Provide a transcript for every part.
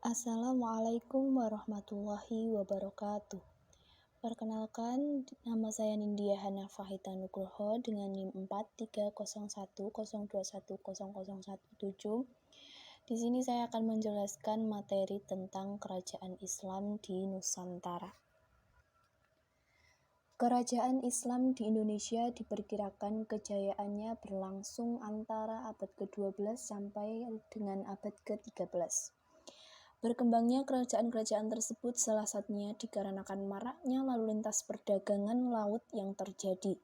Assalamualaikum warahmatullahi wabarakatuh. Perkenalkan, nama saya Nindya Hanafahita Nugroho dengan NIM 430102100117. Di sini saya akan menjelaskan materi tentang kerajaan Islam di Nusantara. Kerajaan Islam di Indonesia diperkirakan kejayaannya berlangsung antara abad ke-12 sampai dengan abad ke-13. Berkembangnya kerajaan-kerajaan tersebut salah satunya dikarenakan maraknya lalu lintas perdagangan laut yang terjadi.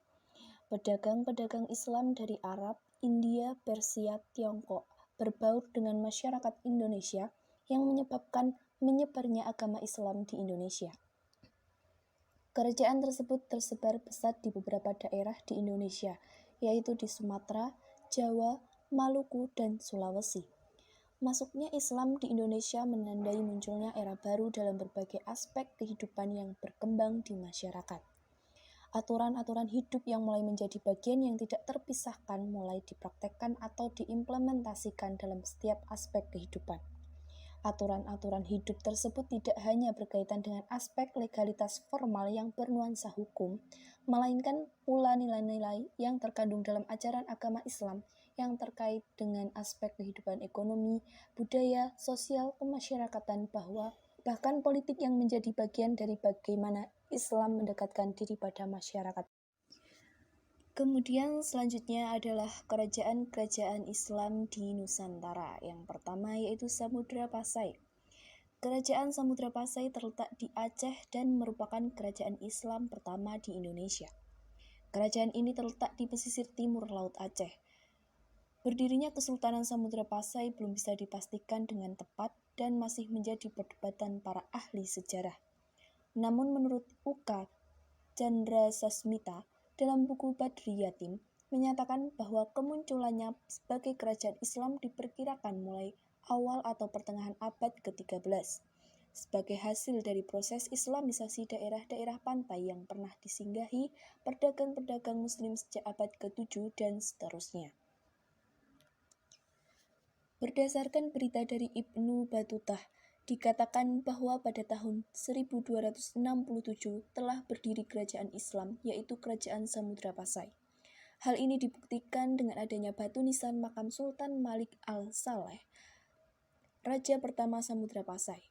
Pedagang-pedagang Islam dari Arab, India, Persia, Tiongkok berbaur dengan masyarakat Indonesia yang menyebabkan menyebarnya agama Islam di Indonesia. Kerajaan tersebut tersebar pesat di beberapa daerah di Indonesia, yaitu di Sumatera, Jawa, Maluku, dan Sulawesi. Masuknya Islam di Indonesia menandai munculnya era baru dalam berbagai aspek kehidupan yang berkembang di masyarakat. Aturan-aturan hidup yang mulai menjadi bagian yang tidak terpisahkan mulai dipraktekkan atau diimplementasikan dalam setiap aspek kehidupan. Aturan-aturan hidup tersebut tidak hanya berkaitan dengan aspek legalitas formal yang bernuansa hukum, melainkan pula nilai-nilai yang terkandung dalam ajaran agama Islam yang terkait dengan aspek kehidupan ekonomi, budaya, sosial, kemasyarakatan, bahkan politik yang menjadi bagian dari bagaimana Islam mendekatkan diri pada masyarakat. Kemudian selanjutnya adalah kerajaan-kerajaan Islam di Nusantara. Yang pertama yaitu Samudra Pasai. Kerajaan Samudra Pasai terletak di Aceh dan merupakan kerajaan Islam pertama di Indonesia. Kerajaan ini terletak di pesisir timur Laut Aceh. Berdirinya Kesultanan Samudra Pasai belum bisa dipastikan dengan tepat dan masih menjadi perdebatan para ahli sejarah. Namun menurut U.K. Chandrasasmita, dalam buku Badri Yatim, menyatakan bahwa kemunculannya sebagai kerajaan Islam diperkirakan mulai awal atau pertengahan abad ke-13, sebagai hasil dari proses Islamisasi daerah-daerah pantai yang pernah disinggahi pedagang-pedagang Muslim sejak abad ke-7 dan seterusnya. Berdasarkan berita dari Ibnu Batutah, dikatakan bahwa pada tahun 1267 telah berdiri kerajaan Islam, yaitu Kerajaan Samudra Pasai. Hal ini dibuktikan dengan adanya batu nisan makam Sultan Malik Al-Saleh, Raja pertama Samudra Pasai.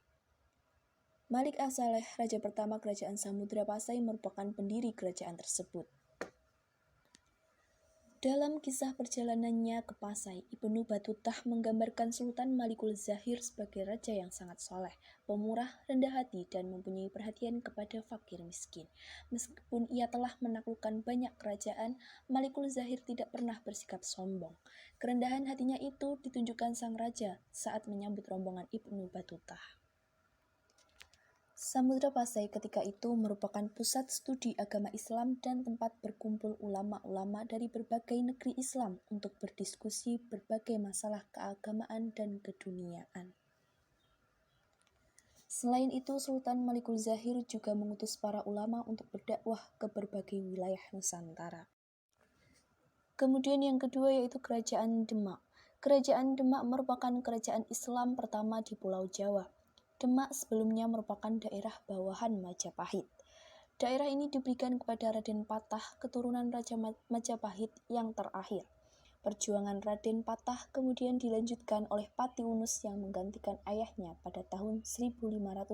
Malik Al-Saleh, Raja pertama Kerajaan Samudra Pasai, merupakan pendiri kerajaan tersebut. Dalam kisah perjalanannya ke Pasai, Ibnu Batutah menggambarkan Sultan Malikul Zahir sebagai raja yang sangat soleh, pemurah, rendah hati, dan mempunyai perhatian kepada fakir miskin. Meskipun ia telah menaklukkan banyak kerajaan, Malikul Zahir tidak pernah bersikap sombong. Kerendahan hatinya itu ditunjukkan sang raja saat menyambut rombongan Ibnu Batutah. Samudra Pasai ketika itu merupakan pusat studi agama Islam dan tempat berkumpul ulama-ulama dari berbagai negeri Islam untuk berdiskusi berbagai masalah keagamaan dan keduniaan. Selain itu, Sultan Malikul Zahir juga mengutus para ulama untuk berdakwah ke berbagai wilayah Nusantara. Kemudian yang kedua yaitu Kerajaan Demak. Kerajaan Demak merupakan kerajaan Islam pertama di Pulau Jawa. Demak sebelumnya merupakan daerah bawahan Majapahit. Daerah ini diberikan kepada Raden Patah, keturunan Raja Majapahit yang terakhir. Perjuangan Raden Patah kemudian dilanjutkan oleh Patiunus yang menggantikan ayahnya pada tahun 1518.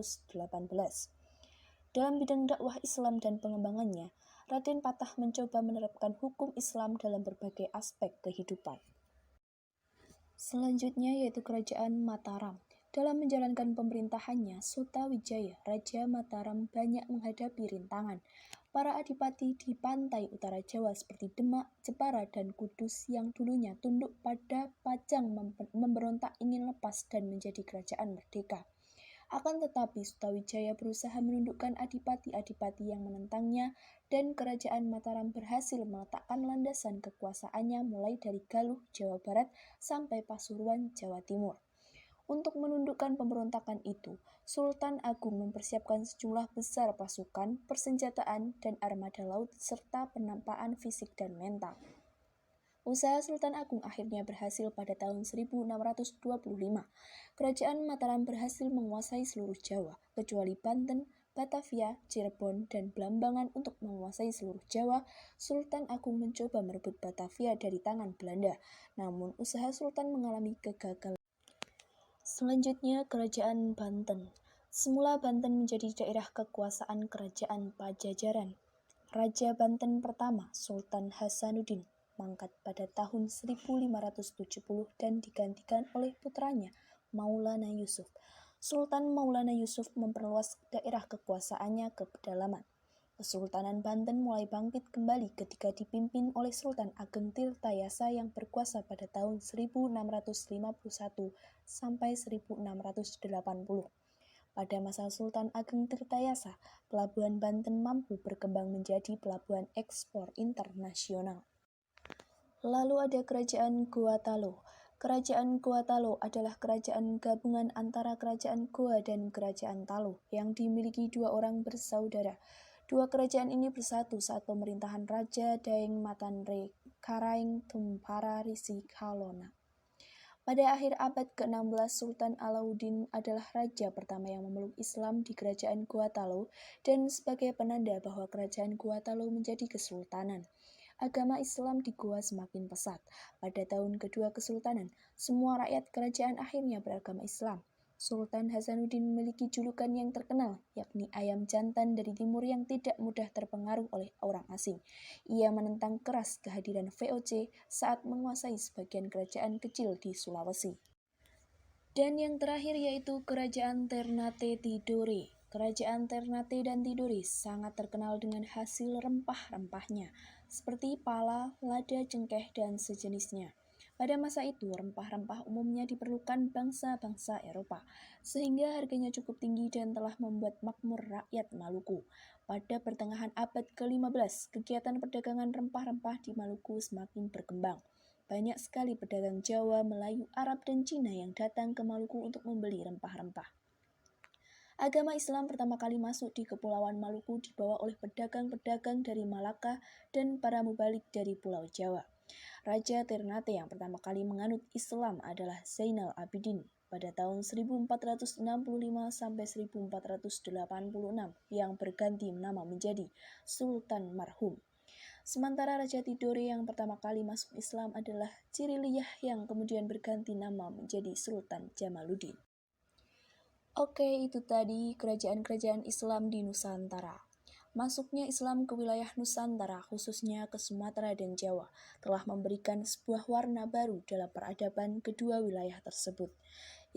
Dalam bidang dakwah Islam dan pengembangannya, Raden Patah mencoba menerapkan hukum Islam dalam berbagai aspek kehidupan. Selanjutnya yaitu Kerajaan Mataram. Dalam menjalankan pemerintahannya, Sutawijaya, Raja Mataram banyak menghadapi rintangan. Para adipati di pantai utara Jawa seperti Demak, Jepara, dan Kudus yang dulunya tunduk pada Pajang memberontak ingin lepas dan menjadi kerajaan merdeka. Akan tetapi Sutawijaya berusaha menundukkan adipati-adipati yang menentangnya dan kerajaan Mataram berhasil meletakkan landasan kekuasaannya mulai dari Galuh, Jawa Barat sampai Pasuruan, Jawa Timur. Untuk menundukkan pemberontakan itu, Sultan Agung mempersiapkan sejumlah besar pasukan, persenjataan, dan armada laut serta penampaan fisik dan mental. Usaha Sultan Agung akhirnya berhasil pada tahun 1625. Kerajaan Mataram berhasil menguasai seluruh Jawa, kecuali Banten, Batavia, Cirebon, dan Blambangan. Untuk menguasai seluruh Jawa, Sultan Agung mencoba merebut Batavia dari tangan Belanda. Namun, usaha Sultan mengalami kegagalan. Selanjutnya, Kerajaan Banten. Semula Banten menjadi daerah kekuasaan Kerajaan Pajajaran. Raja Banten pertama, Sultan Hasanuddin, mangkat pada tahun 1570 dan digantikan oleh putranya, Maulana Yusuf. Sultan Maulana Yusuf memperluas daerah kekuasaannya ke pedalaman. Kesultanan Banten mulai bangkit kembali ketika dipimpin oleh Sultan Ageng Tirtayasa yang berkuasa pada tahun 1651 sampai 1680. Pada masa Sultan Ageng Tirtayasa, pelabuhan Banten mampu berkembang menjadi pelabuhan ekspor internasional. Lalu ada Kerajaan Goa Talo. Kerajaan Goa Talo adalah kerajaan gabungan antara Kerajaan Goa dan Kerajaan Talo yang dimiliki dua orang bersaudara. Dua kerajaan ini bersatu saat pemerintahan Raja Daeng Matanre Karaeng Tumpara Risi Kalona. Pada akhir abad ke-16, Sultan Alauddin adalah raja pertama yang memeluk Islam di Kerajaan Goa Talo dan sebagai penanda bahwa Kerajaan Goa Talo menjadi kesultanan. Agama Islam di Goa semakin pesat. Pada tahun kedua kesultanan, semua rakyat kerajaan akhirnya beragama Islam. Sultan Hasanuddin memiliki julukan yang terkenal, yakni ayam jantan dari timur yang tidak mudah terpengaruh oleh orang asing. Ia menentang keras kehadiran VOC saat menguasai sebagian kerajaan kecil di Sulawesi. Dan yang terakhir yaitu Kerajaan Ternate Tidore. Kerajaan Ternate dan Tidore sangat terkenal dengan hasil rempah-rempahnya, seperti pala, lada, cengkeh, dan sejenisnya. Pada masa itu, rempah-rempah umumnya diperlukan bangsa-bangsa Eropa, sehingga harganya cukup tinggi dan telah membuat makmur rakyat Maluku. Pada pertengahan abad ke-15, kegiatan perdagangan rempah-rempah di Maluku semakin berkembang. Banyak sekali pedagang Jawa, Melayu, Arab, dan Cina yang datang ke Maluku untuk membeli rempah-rempah. Agama Islam pertama kali masuk di Kepulauan Maluku dibawa oleh pedagang-pedagang dari Malaka dan para mubalik dari Pulau Jawa. Raja Ternate yang pertama kali menganut Islam adalah Zainal Abidin pada tahun 1465 sampai 1486 yang berganti nama menjadi Sultan Marhum. Sementara Raja Tidore yang pertama kali masuk Islam adalah Ciriliyah yang kemudian berganti nama menjadi Sultan Jamaluddin. Oke, itu tadi kerajaan-kerajaan Islam di Nusantara. Masuknya Islam ke wilayah Nusantara, khususnya ke Sumatera dan Jawa, telah memberikan sebuah warna baru dalam peradaban kedua wilayah tersebut.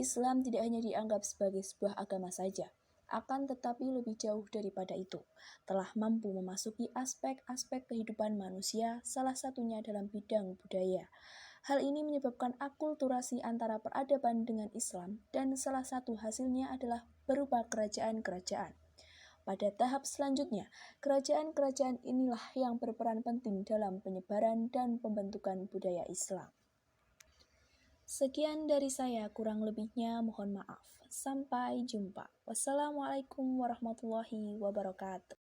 Islam tidak hanya dianggap sebagai sebuah agama saja, akan tetapi lebih jauh daripada itu, telah mampu memasuki aspek-aspek kehidupan manusia, salah satunya dalam bidang budaya. Hal ini menyebabkan akulturasi antara peradaban dengan Islam, dan salah satu hasilnya adalah berupa kerajaan-kerajaan. Pada tahap selanjutnya, kerajaan-kerajaan inilah yang berperan penting dalam penyebaran dan pembentukan budaya Islam. Sekian dari saya, kurang lebihnya mohon maaf. Sampai jumpa. Wassalamualaikum warahmatullahi wabarakatuh.